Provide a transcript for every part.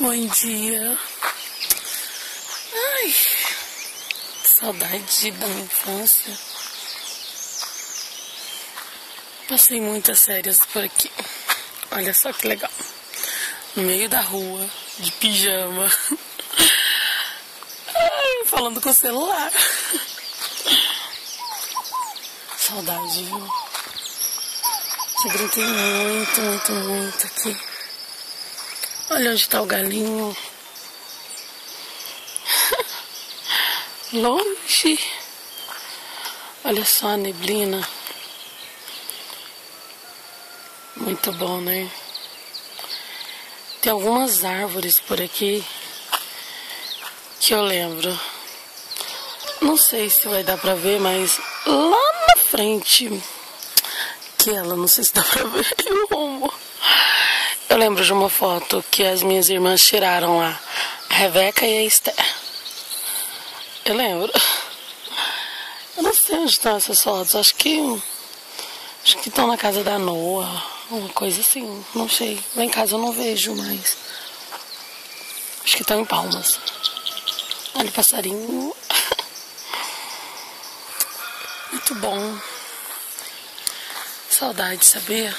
Bom dia. Ai, saudade da minha infância. Passei muitas férias por aqui. Olha só que legal. No meio da rua, de pijama. Ai, falando com o celular. Saudade, viu? Eu brinquei muito aqui. Olha onde tá o galinho. Longe. Olha só a neblina. Muito bom, né? Tem algumas árvores por aqui que eu lembro. Não sei se vai dar pra ver, mas lá na frente, não sei se dá pra ver o rumo. Eu lembro de uma foto que as minhas irmãs tiraram lá, a Rebeca e a Esther. Eu lembro. Eu não sei onde estão essas fotos. Acho que estão na casa da Noa, uma coisa assim. Não sei. Lá em casa eu não vejo mais. Acho que estão em Palmas. Olha o passarinho. Muito bom. Saudade, sabia?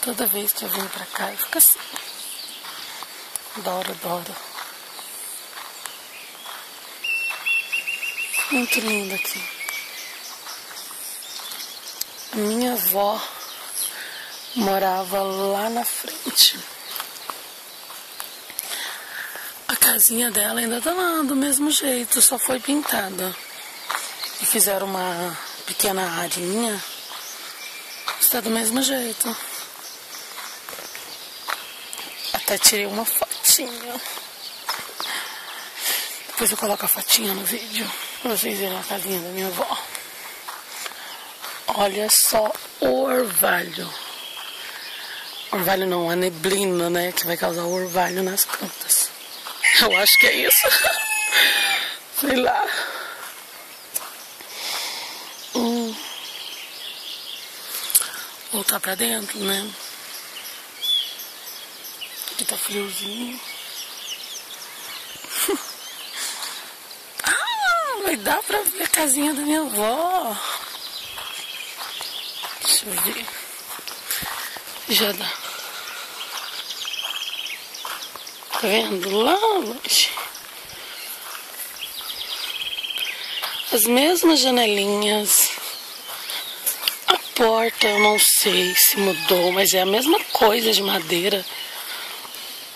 Toda vez que eu venho pra cá, eu fico assim. Adoro. Muito lindo aqui. A minha avó morava lá na frente. A casinha dela ainda tá lá, do mesmo jeito, só foi pintada. E fizeram uma pequena arinha. Está do mesmo jeito. Até tirei uma fotinha. Depois eu coloco a fotinha no vídeo pra vocês verem a casinha da minha avó. Olha só o orvalho. Orvalho não, a neblina, né? Que vai causar o orvalho nas plantas. Eu acho que é isso. Sei lá. Voltar pra dentro, né? Aqui tá friozinho. Vai dar pra ver a casinha da minha avó. Deixa eu ver. Já dá. Tá vendo? Lá longe. As mesmas janelinhas. A porta eu não sei se mudou, mas é a mesma coisa de madeira.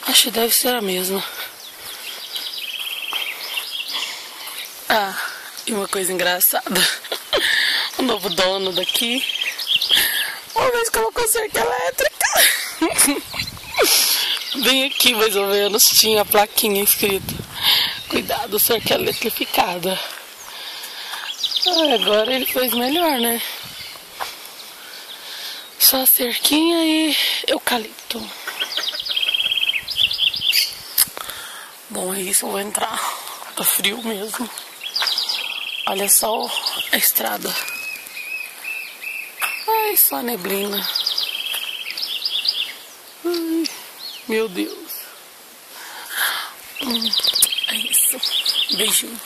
Acho que deve ser a mesma. Ah, e uma coisa engraçada. O novo dono daqui uma vez colocou cerca elétrica. Bem aqui, mais ou menos, tinha a plaquinha escrita: cuidado, cerca eletrificada. Agora ele fez melhor, né? Só cerquinha e eucalipto. Bom, é isso, eu vou entrar. Tá frio mesmo. Olha só a estrada. Ai, só a neblina. Ai, meu Deus. É isso. Beijinho.